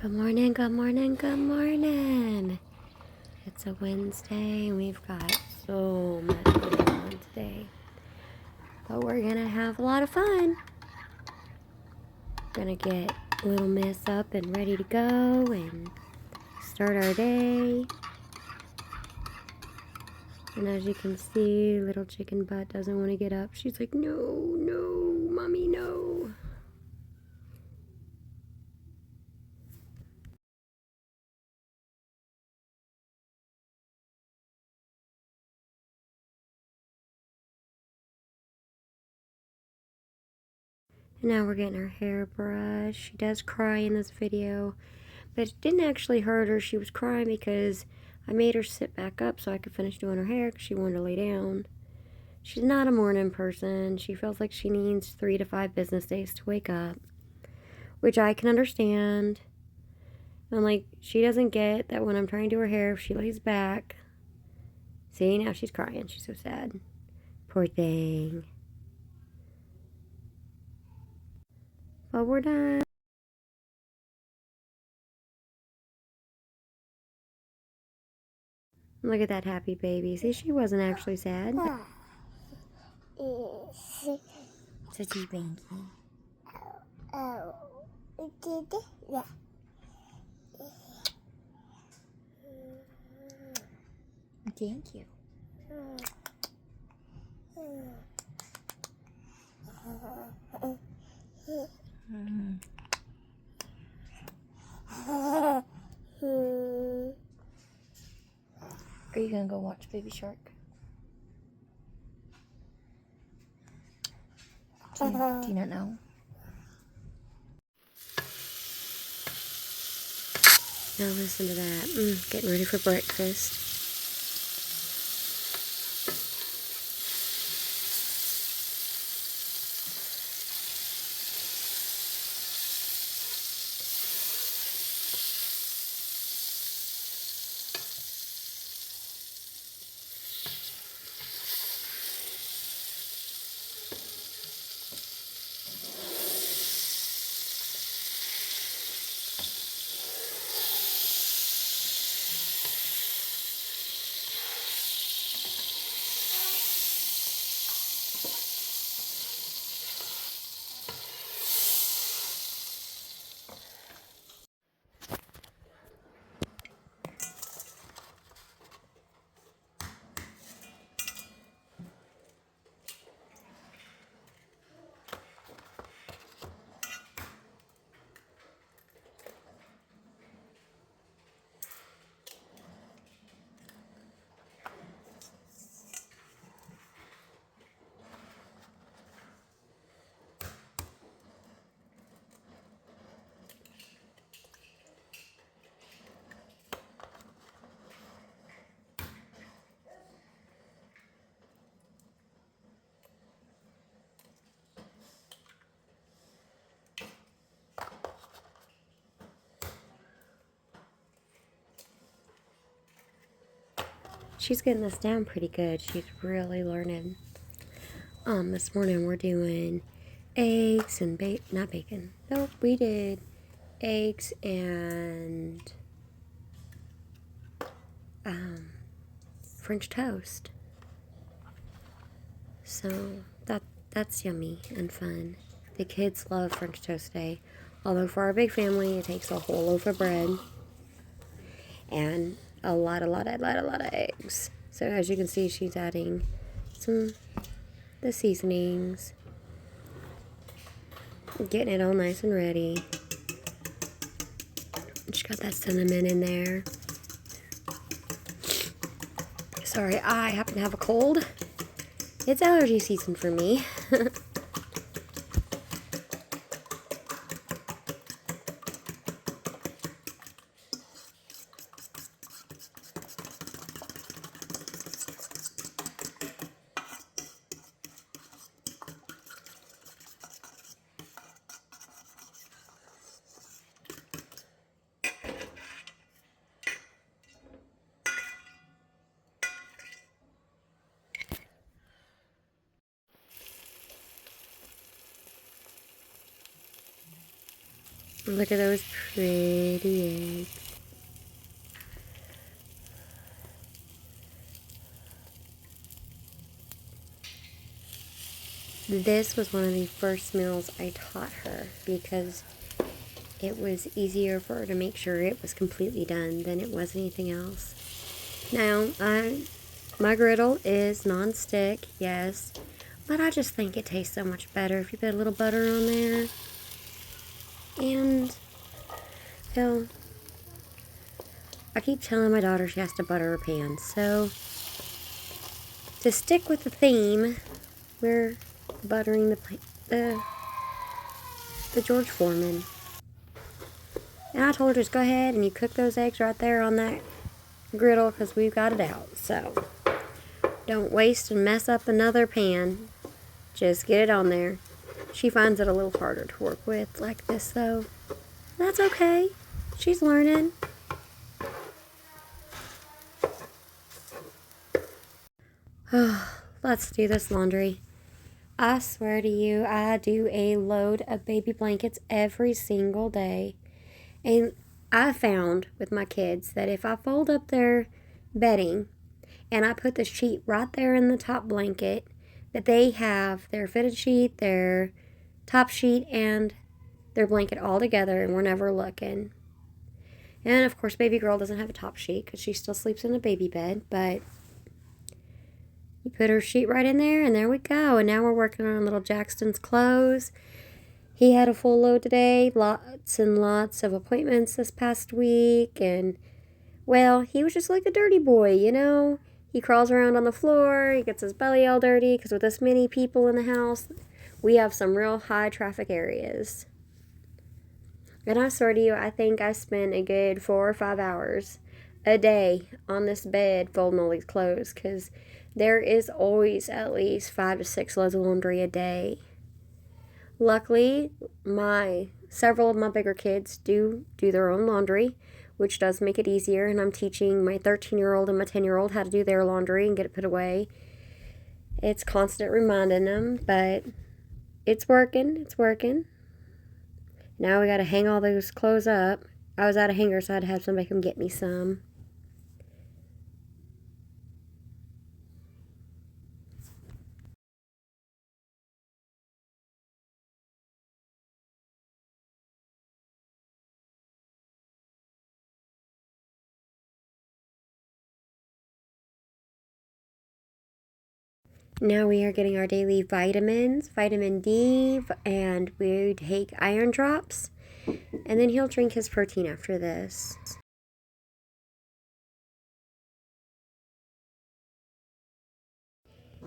Good morning, good morning, good morning. It's a Wednesday and we've got so much going on today. But we're gonna have a lot of fun. Gonna get little Miss up and ready to go and start our day. And as you can see, little chicken butt doesn't want to get up. She's like, no, no, mommy, no. And now we're getting her hair brushed. She does cry in this video, but it didn't actually hurt her. She was crying because I made her sit back up so I could finish doing her hair because she wanted to lay down. She's not a morning person. She feels like she needs 3 to 5 business days to wake up, which I can understand. I'm like, she doesn't get that when I'm trying to do her hair, if she lays back. See, now she's crying. She's so sad. Poor thing. But we're done. Look at that happy baby. See, she wasn't actually sad. Such a banky. Yeah. Thank you. Are you gonna go watch Baby Shark? Do you not know? Now listen to that. Getting ready for breakfast. She's getting this down pretty good. She's really learning. This morning we're doing eggs and not bacon. Nope, we did eggs and French toast. So that's yummy and fun. The kids love French toast day. Although for our big family, it takes a whole loaf of bread and a lot of eggs. So as you can see, she's adding the seasonings, getting it all nice and ready. She got that cinnamon in there. Sorry, I happen to have a cold. It's allergy season for me. Look at those pretty eggs. This was one of the first meals I taught her because it was easier for her to make sure it was completely done than it was anything else. Now, my griddle is non-stick, yes, but I just think it tastes so much better if you put a little butter on there. And, well, I keep telling my daughter she has to butter her pan, so to stick with the theme, we're buttering the George Foreman. And I told her, just go ahead and you cook those eggs right there on that griddle because we've got it out. So don't waste and mess up another pan. Just get it on there. She finds it a little harder to work with like this though. That's okay. She's learning. Let's do this laundry. I swear to you, I do a load of baby blankets every single day. And I found with my kids that if I fold up their bedding and I put the sheet right there in the top blanket, that they have their fitted sheet, their top sheet, and their blanket all together, and we're never looking. And of course, baby girl doesn't have a top sheet because she still sleeps in a baby bed, but you put her sheet right in there, and there we go. And now we're working on little Jackson's clothes. He had a full load today, lots and lots of appointments this past week, and, well, he was just like a dirty boy, you know? He crawls around on the floor, he gets his belly all dirty, because with this many people in the house, we have some real high traffic areas. And I swear to you, I think I spend a good 4 or 5 hours a day on this bed folding all these clothes, because there is always at least 5 to 6 loads of laundry a day. Luckily, several of my bigger kids do their own laundry, which does make it easier, and I'm teaching my 13-year-old and my 10-year-old how to do their laundry and get it put away. It's constant reminding them, but it's working. Now we got to hang all those clothes up. I was out of hangers, so I had to have somebody come get me some. Now we are getting our daily vitamins, vitamin D, and we take iron drops. And then he'll drink his protein after this.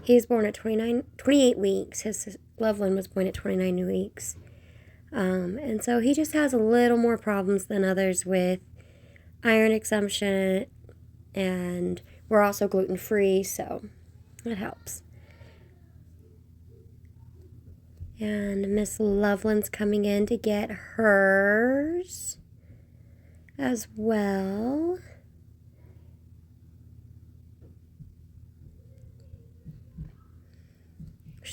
He was born at 28 weeks. His loved one was born at 29 weeks. And so he just has a little more problems than others with iron consumption. And we're also gluten-free, so it helps. And Miss Loveland's coming in to get hers as well.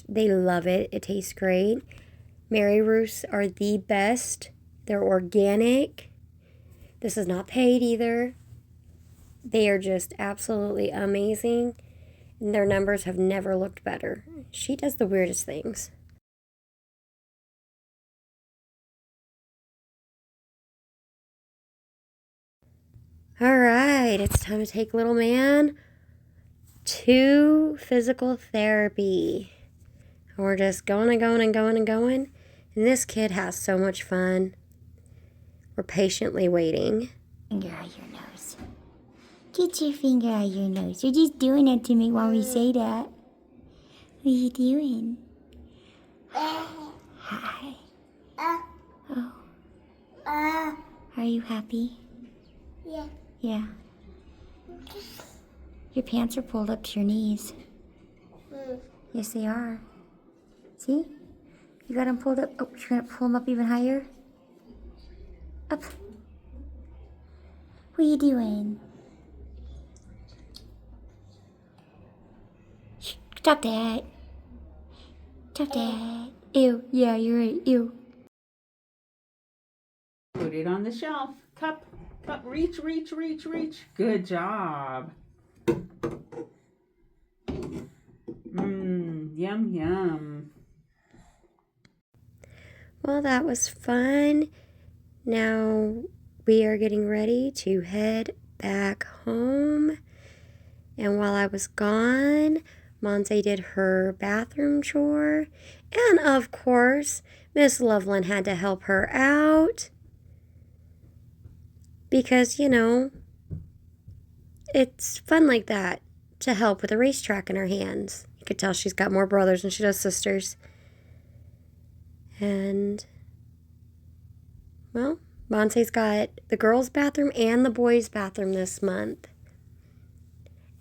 They love it. It tastes great. Mary Roos are the best. They're organic. This is not paid either. They are just absolutely amazing. And their numbers have never looked better. She does the weirdest things. All right, it's time to take little man to physical therapy. We're just going and going and going and going. And this kid has so much fun. We're patiently waiting. Finger out your nose. Get your finger out your nose. You're just doing it to me while we say that. What are you doing? Hi. Oh. Are you happy? Yeah. Yeah. Your pants are pulled up to your knees. Yes, they are. See? You got them pulled up. Oh, you're going to pull them up even higher? Up. What are you doing? Shh, stop that. Stop that. Ew. Yeah, you're right. Ew. Put it on the shelf. Cup. Reach. Good job. Yum. Well, that was fun. Now we are getting ready to head back home. And while I was gone, Monse did her bathroom chore. And of course, Miss Loveland had to help her out. Because, you know, it's fun like that to help with a racetrack in her hands. You could tell she's got more brothers than she does sisters. And, well, Monse's got the girls' bathroom and the boys' bathroom this month.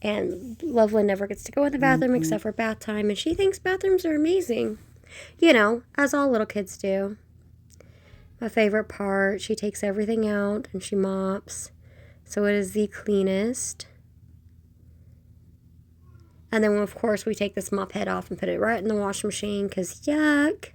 And Loveland never gets to go in the bathroom except for bath time. And she thinks bathrooms are amazing. You know, as all little kids do. My favorite part, she takes everything out and she mops. So it is the cleanest. And then, of course, we take this mop head off and put it right in the washing machine because yuck.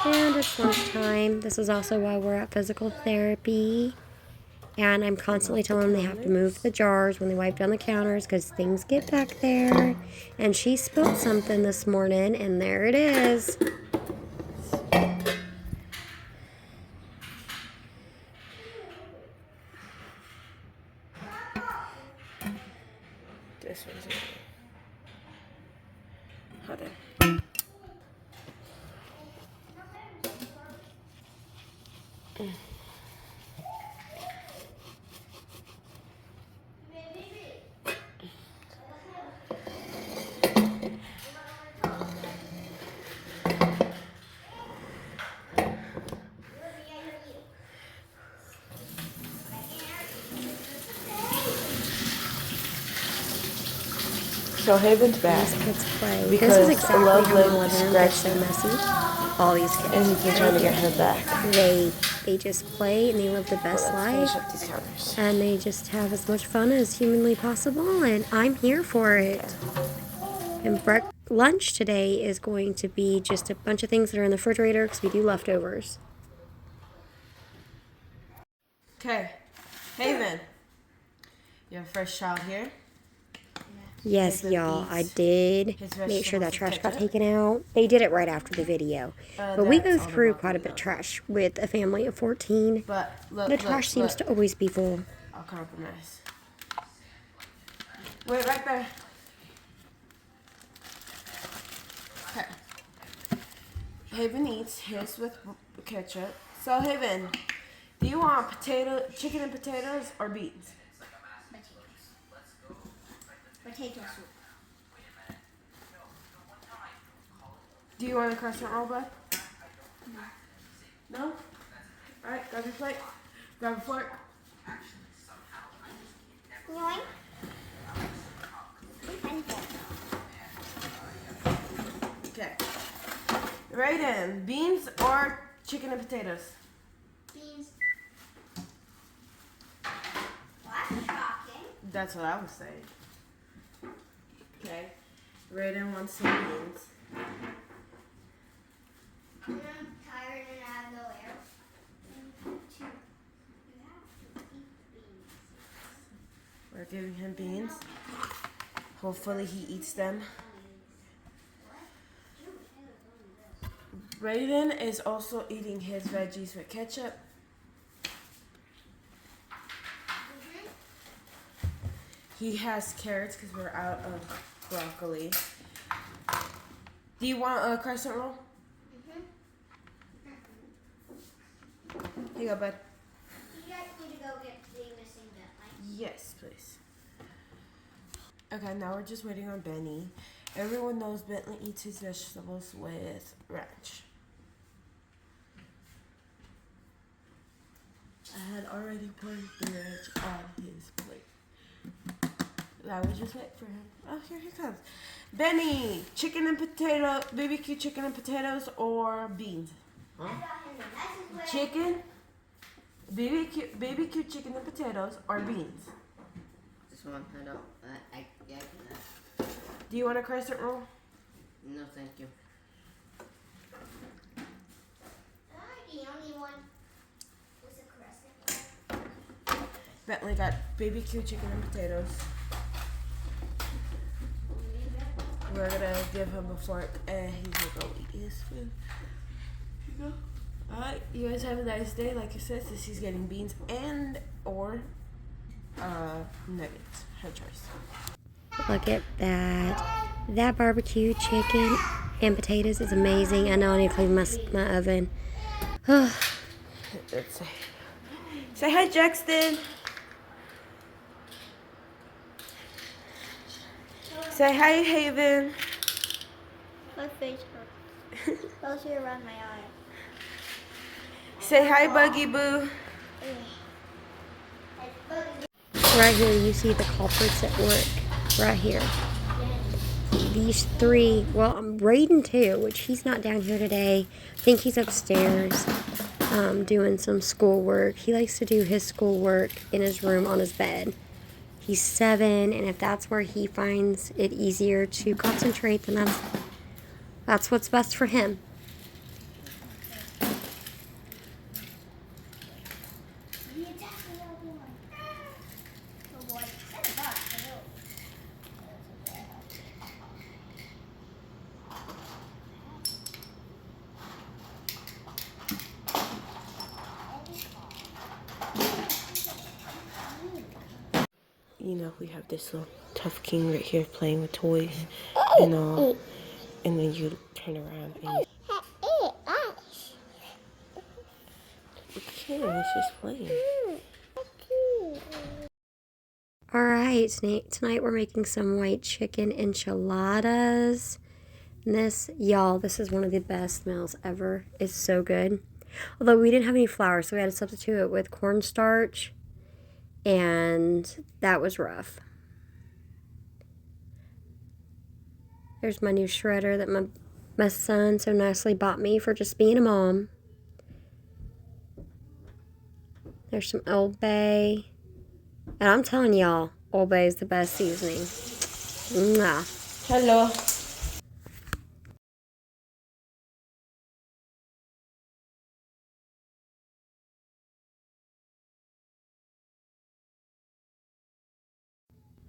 And it's lunchtime. This is also why we're at physical therapy. And I'm constantly telling them they have to move the jars when they wipe down the counters because things get back there. And she spilled something this morning, and there it is. This one's okay. Hold on. So Haven's back. These kids play. Because this is exactly how the Loveland living room gets so scratched messy. All these kids. And he's been trying to get her back. They just play and they live the best Let's life. finish up these counters. And they just have as much fun as humanly possible. And I'm here for it. And lunch today is going to be just a bunch of things that are in the refrigerator because we do leftovers. Okay. Haven. You have a fresh child here. Yes, Haven y'all, I eats did his make sure that vegetables trash with got ketchup. taken out. They did it right after the video. But we go That's all the through broccoli quite a bit of though. trash with a family of 14. But look, The trash seems to always be full. I'll compromise. Wait, right there. Okay. Haven eats his with ketchup. So Haven, do you want chicken and potatoes, or beans? Potato soup. Do you want a crescent roll, bud? No? Alright, grab your plate. Grab a fork. Yoink. Okay. Right in. Beans or chicken and potatoes? Beans. What? Shocking. That's what I was saying. Okay. Raiden wants some beans. I'm tired and I have no air. You have to eat beans. We're giving him beans. Hopefully he eats them. Raiden is also eating his veggies with ketchup. He has carrots because we're out of broccoli. Do you want a crescent roll? Here you go, bud. You guys need to go get the missing Bentley. Yes, please. Okay, now we're just waiting on Benny. Everyone knows Bentley eats his vegetables with ranch. I had already put the ranch on his plate. I would just wait for him. Oh, here he comes. Benny, chicken and potato, BBQ chicken and potatoes, or beans? I got him the nicest way. Chicken, BBQ chicken and potatoes, or beans? Just one hand up. Yeah, I can Do you want a crescent roll? No, thank you. The only one was a crescent. Bentley got BBQ chicken and potatoes. We're gonna give him a fork and he's gonna go eat his food. You go. Alright, you guys have a nice day. Like I said, since he's getting beans and or nuggets. Her choice. Look at that. That barbecue chicken and potatoes is amazing. I know I need to clean my oven. Let's see. Say hi, Jackson. Say hi, Haven. My face hurts. Mostly around my eye. Say hi, Buggy Boo. Right here, you see the culprits at work. Right here. These three, well, Raiden too, which he's not down here today. I think he's upstairs doing some schoolwork. He likes to do his schoolwork in his room on his bed. He's 7, and if that's where he finds it easier to concentrate, then that's what's best for him. You know, we have this little tough king right here playing with toys and all. And then you turn around and you can't, it's just playing. Alright, tonight we're making some white chicken enchiladas. And this is one of the best meals ever. It's so good. Although we didn't have any flour, so we had to substitute it with cornstarch. And that was rough. There's my new shredder that my son so nicely bought me for just being a mom. There's some Old Bay. And I'm telling y'all, Old Bay is the best seasoning. Mwah. Hello.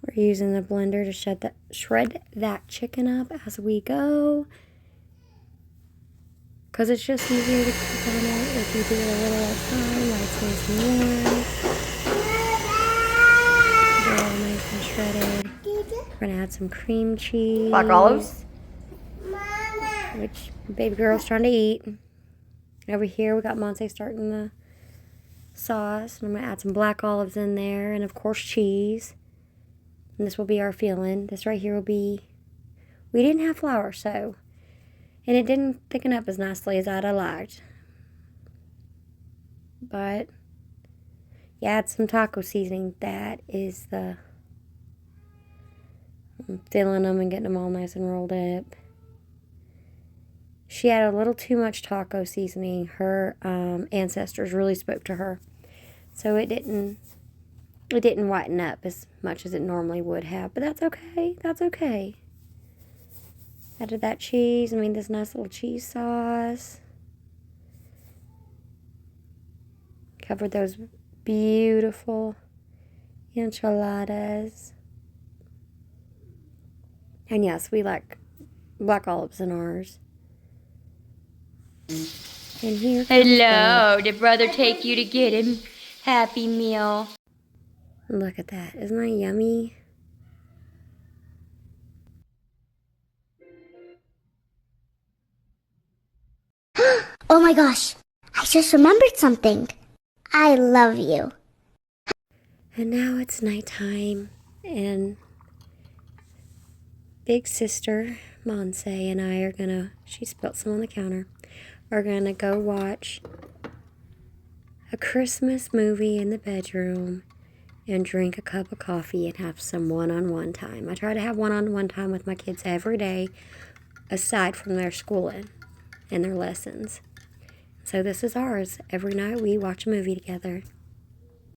We're using the blender to shred that chicken up as we go. Because it's just easier to keep on it if you do it a little at a time while it's nice and warm. They're all nice and shredded. We're going to add some cream cheese. Black olives? Which baby girl's trying to eat. Over here we got Monse starting the sauce. And I'm going to add some black olives in there. And of course cheese. And this will be our filling. This right here will be... We didn't have flour, so... And it didn't thicken up as nicely as I'd have liked. But... Yeah, add some taco seasoning. That is the... I'm filling them and getting them all nice and rolled up. She had a little too much taco seasoning. Her ancestors really spoke to her. So it didn't whiten up as much as it normally would have. But that's okay. That's okay. Added that cheese. I mean, this nice little cheese sauce. Covered those beautiful enchiladas. And yes, we like black olives in ours. And here Hello, did brother take you to get him? Happy meal. Look at that. Isn't that yummy? Oh my gosh, I just remembered something. I love you. And now it's nighttime, and big sister Monse and I are gonna, she spilled some on the counter, are gonna go watch a Christmas movie in the bedroom and drink a cup of coffee and have some one-on-one time. I try to have one-on-one time with my kids every day, aside from their schooling and their lessons. So this is ours. Every night we watch a movie together.